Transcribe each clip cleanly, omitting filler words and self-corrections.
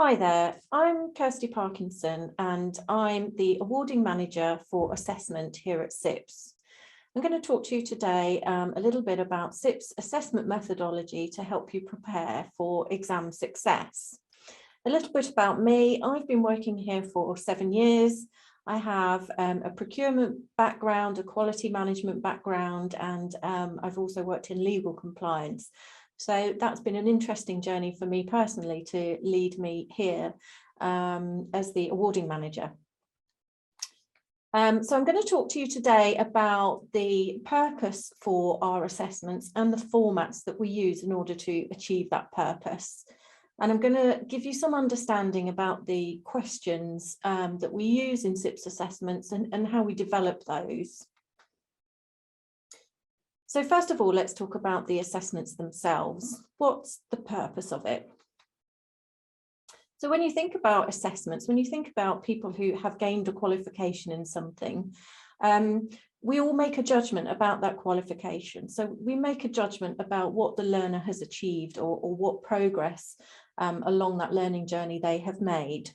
Hi there, I'm Kirsty Parkinson and I'm the awarding manager for assessment here at CIPS. I'm going to talk to you today a little bit about CIPS assessment methodology to help you prepare for exam success. A little bit about me. I've been working here for 7 years. I have a procurement background, a quality management background, and I've also worked in legal compliance. So that's been an interesting journey for me personally to lead me here as the awarding manager. So I'm going to talk to you today about the purpose for our assessments and the formats that we use in order to achieve that purpose. And I'm going to give you some understanding about the questions that we use in CIPS assessments and how we develop those. So first of all, let's talk about the assessments themselves. What's the purpose of it? So when you think about assessments, when you think about people who have gained a qualification in something, we all make a judgment about that qualification. So we make a judgment about what the learner has achieved or what progress along that learning journey they have made.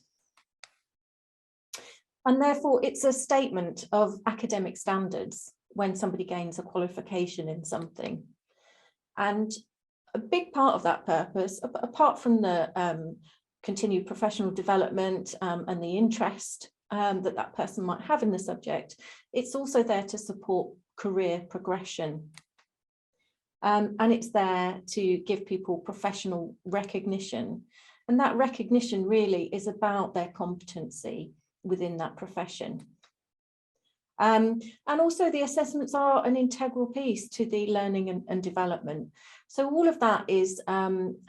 And therefore, it's a statement of academic standards when somebody gains a qualification in something. And a big part of that purpose, apart from the continued professional development and the interest that person might have in the subject, it's also there to support career progression. And it's there to give people professional recognition. And that recognition really is about their competency within that profession. And also the assessments are an integral piece to the learning and development. So all of that is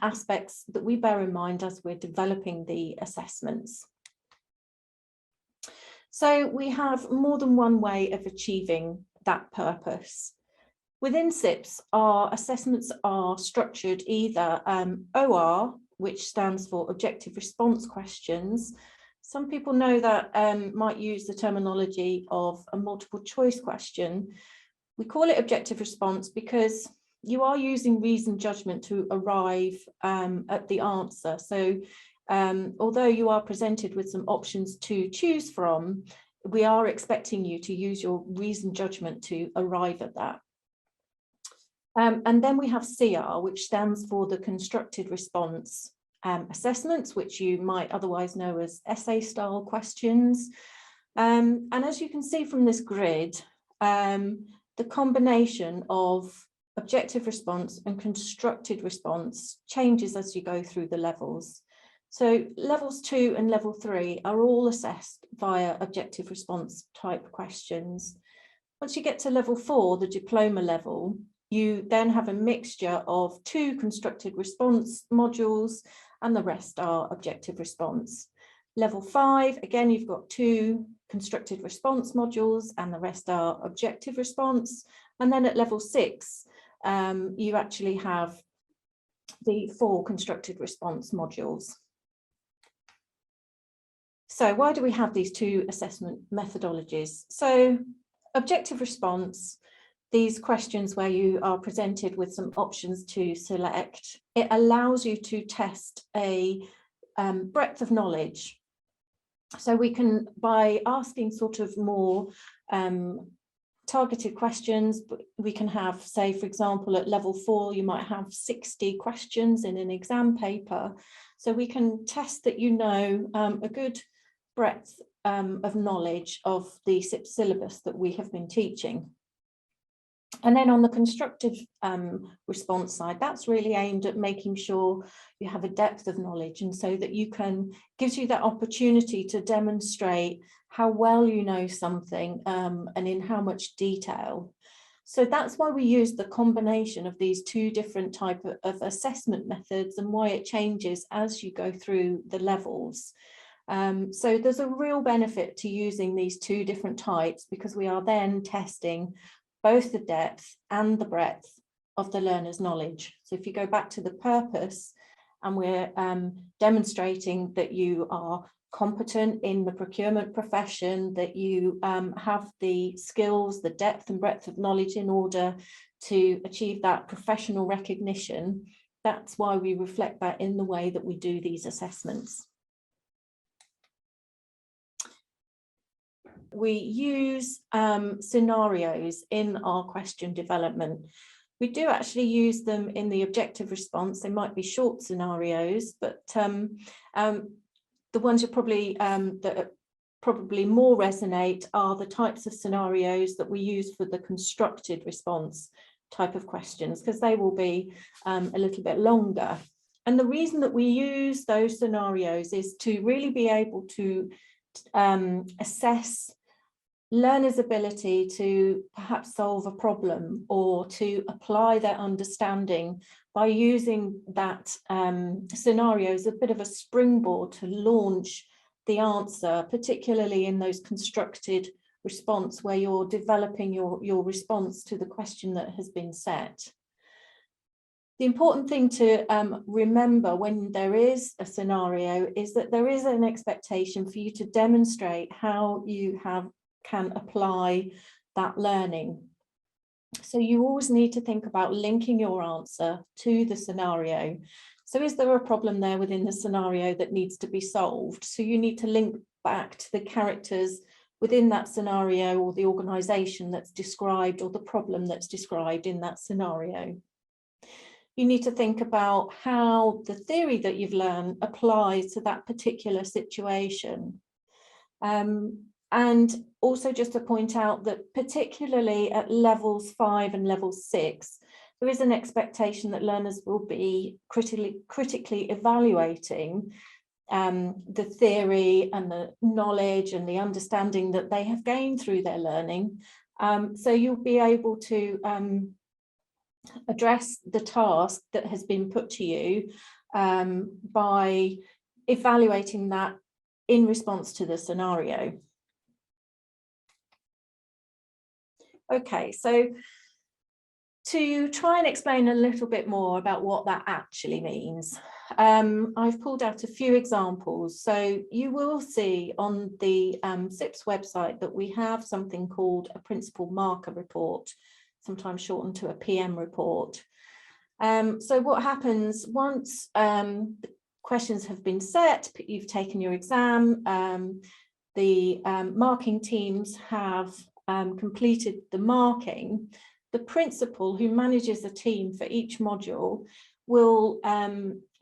aspects that we bear in mind as we're developing the assessments. So we have more than one way of achieving that purpose. Within CIPS, our assessments are structured either OR, which stands for objective response questions. Some people know that might use the terminology of a multiple choice question. We call it objective response because you are using reasoned judgment to arrive at the answer. So although you are presented with some options to choose from, we are expecting you to use your reasoned judgment to arrive at that. And then we have CR, which stands for the constructed response assessments, which you might otherwise know as essay style questions. And as you can see from this grid, the combination of objective response and constructed response changes as you go through the levels. So levels 2 and level 3 are all assessed via objective response type questions. Once you get to level 4, the diploma level, you then have a mixture of 2 constructed response modules and the rest are objective response. Level 5, again, you've got 2 constructed response modules and the rest are objective response. And then at level 6, you actually have the 4 constructed response modules. So why do we have these 2 assessment methodologies? So objective response, these questions where you are presented with some options to select, it allows you to test a breadth of knowledge. So we can, by asking sort of more targeted questions, we can have, say, for example, at level 4, you might have 60 questions in an exam paper. So we can test that you know a good breadth of knowledge of the CIPS syllabus that we have been teaching. And then on the constructive response side, that's really aimed at making sure you have a depth of knowledge, and so that you can, gives you that opportunity to demonstrate how well you know something and in how much detail. So that's why we use the combination of these 2 different types of assessment methods and why it changes as you go through the levels. So there's a real benefit to using these 2 different types because we are then testing both the depth and the breadth of the learner's knowledge. So if you go back to the purpose, and we're demonstrating that you are competent in the procurement profession, that you have the skills, the depth and breadth of knowledge in order to achieve that professional recognition, that's why we reflect that in the way that we do these assessments. we use scenarios in our question development. We do actually use them in the objective response. They might be short scenarios, but the ones that probably more resonate are the types of scenarios that we use for the constructed response type of questions, because they will be a little bit longer. And the reason that we use those scenarios is to really be able to assess learners' ability to perhaps solve a problem or to apply their understanding by using that scenario as a bit of a springboard to launch the answer, particularly in those constructed response where you're developing your response to the question that has been set. The important thing to remember when there is a scenario is that there is an expectation for you to demonstrate how you can apply that learning. So you always need to think about linking your answer to the scenario. So is there a problem there within the scenario that needs to be solved? So you need to link back to the characters within that scenario or the organisation that's described or the problem that's described in that scenario. You need to think about how the theory that you've learned applies to that particular situation. And also just to point out that particularly at levels 5 and level 6, there is an expectation that learners will be critically evaluating the theory and the knowledge and the understanding that they have gained through their learning. So you'll be able to address the task that has been put to you by evaluating that in response to the scenario. Okay, so to try and explain a little bit more about what that actually means, I've pulled out a few examples. So you will see on the CIPS website that we have something called a principal marker report, sometimes shortened to a PM report. So what happens once questions have been set, you've taken your exam, the marking teams have completed the marking, the principal who manages a team for each module will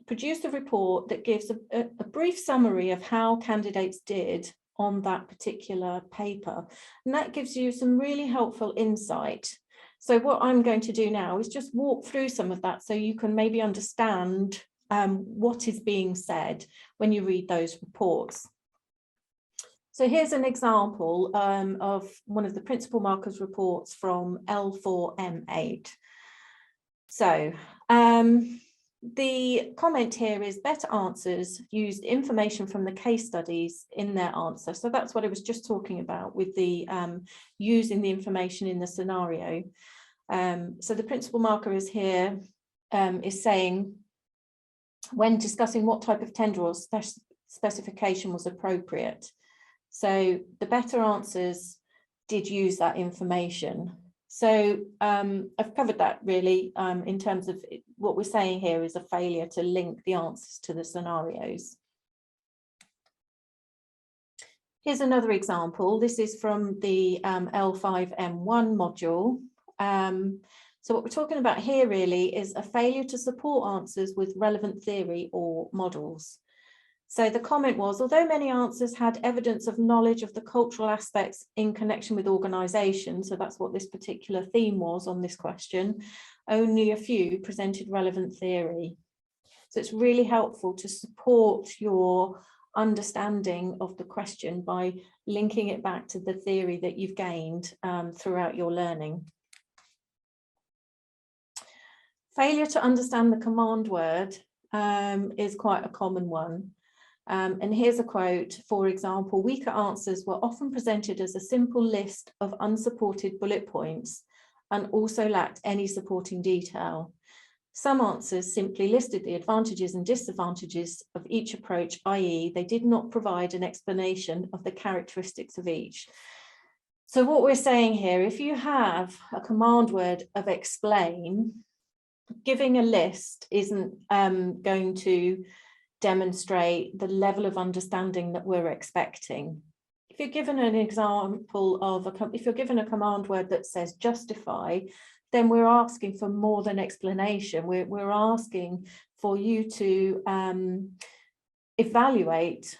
produce a report that gives a brief summary of how candidates did on that particular paper. And that gives you some really helpful insight. So what I'm going to do now is just walk through some of that so you can maybe understand what is being said when you read those reports. So here's an example of one of the principal markers reports from L4M8. So the comment here is better answers used information from the case studies in their answer. So that's what I was just talking about with the using the information in the scenario. So the principal marker is here, is saying when discussing what type of tender or specification was appropriate. So the better answers did use that information. So I've covered that really in terms of what we're saying here is a failure to link the answers to the scenarios. Here's another example. This is from the L5M1 module. So what we're talking about here really is a failure to support answers with relevant theory or models. So the comment was, although many answers had evidence of knowledge of the cultural aspects in connection with organisation, so that's what this particular theme was on this question, only a few presented relevant theory. So it's really helpful to support your understanding of the question by linking it back to the theory that you've gained throughout your learning. Failure to understand the command word is quite a common one. And here's a quote, for example, weaker answers were often presented as a simple list of unsupported bullet points and also lacked any supporting detail. Some answers simply listed the advantages and disadvantages of each approach, i.e. they did not provide an explanation of the characteristics of each. So what we're saying here, if you have a command word of explain, giving a list isn't going to demonstrate the level of understanding that we're expecting. if you're given an example of if you're given a command word that says justify, then we're asking for more than explanation. We're asking for you to evaluate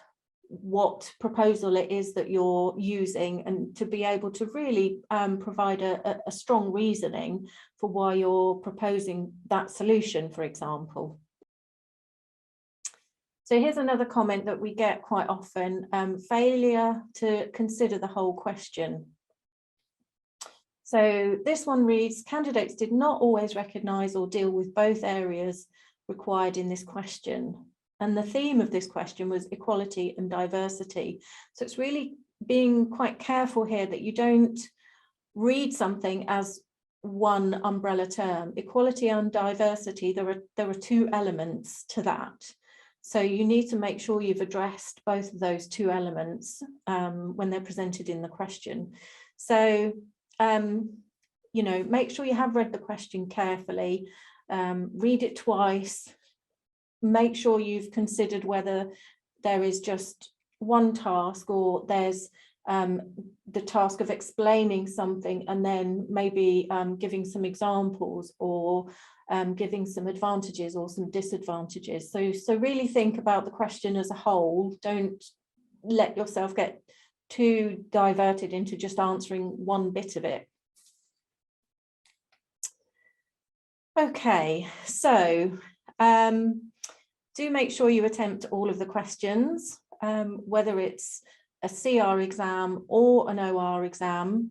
what proposal it is that you're using, and to be able to really provide a strong reasoning for why you're proposing that solution, for example. So here's another comment that we get quite often, failure to consider the whole question. So this one reads, candidates did not always recognise or deal with both areas required in this question. And the theme of this question was equality and diversity. So it's really being quite careful here that you don't read something as one umbrella term. Equality and diversity, there are two elements to that. So you need to make sure you've addressed both of those two elements when they're presented in the question. So, you know, make sure you have read the question carefully, read it twice, make sure you've considered whether there is just one task or there's the task of explaining something and then maybe giving some examples or giving some advantages or some disadvantages. So really think about the question as a whole. Don't let yourself get too diverted into just answering one bit of it. Okay, so do make sure you attempt all of the questions, whether it's a CR exam or an OR exam.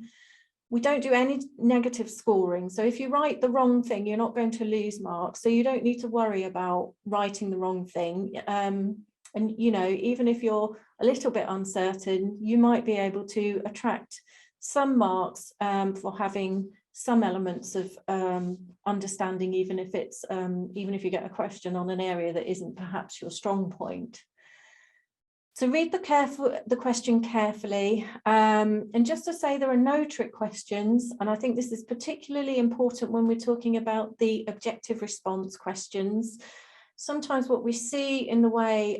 We don't do any negative scoring. So if you write the wrong thing, you're not going to lose marks. So you don't need to worry about writing the wrong thing. And, you know, even if you're a little bit uncertain, you might be able to attract some marks for having some elements of understanding, even if you get a question on an area that isn't perhaps your strong point. So read the question carefully, and just to say there are no trick questions, and I think this is particularly important when we're talking about the objective response questions. Sometimes what we see in the way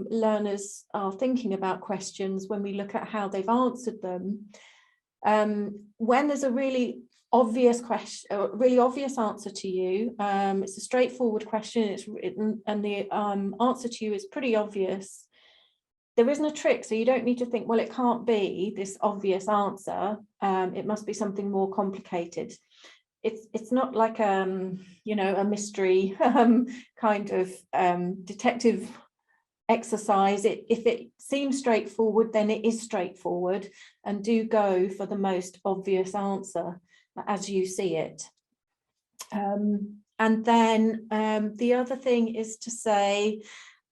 learners are thinking about questions when we look at how they've answered them, when there's a really obvious question, a really obvious answer to you, it's a straightforward question, and the answer to you is pretty obvious. There isn't a trick, so you don't need to think, well, it can't be this obvious answer. It must be something more complicated. It's not like you know, a mystery kind of detective exercise. If it seems straightforward, then it is straightforward, and do go for the most obvious answer as you see it. And then the other thing is to say,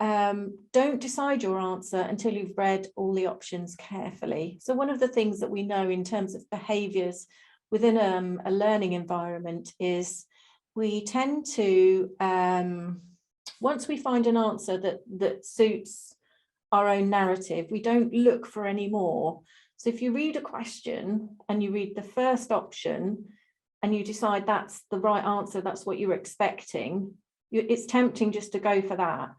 don't decide your answer until you've read all the options carefully. So one of the things that we know in terms of behaviours within a learning environment is we tend to, once we find an answer that suits our own narrative, we don't look for any more. So if you read a question and you read the first option and you decide that's the right answer, that's what you're expecting, it's tempting just to go for that.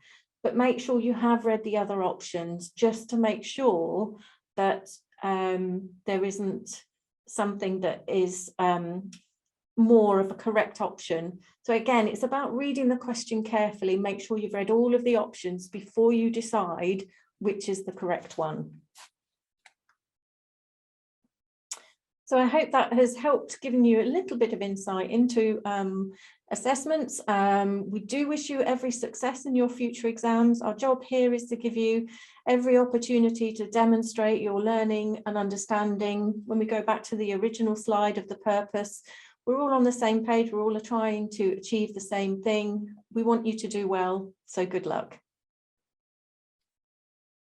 But make sure you have read the other options, just to make sure that there isn't something that is more of a correct option. So again, it's about reading the question carefully. Make sure you've read all of the options before you decide which is the correct one. So I hope that has helped giving you a little bit of insight into assessments. We do wish you every success in your future exams. Our job here is to give you every opportunity to demonstrate your learning and understanding. When we go back to the original slide of the purpose, we're all on the same page. We're all trying to achieve the same thing. We want you to do well, so good luck.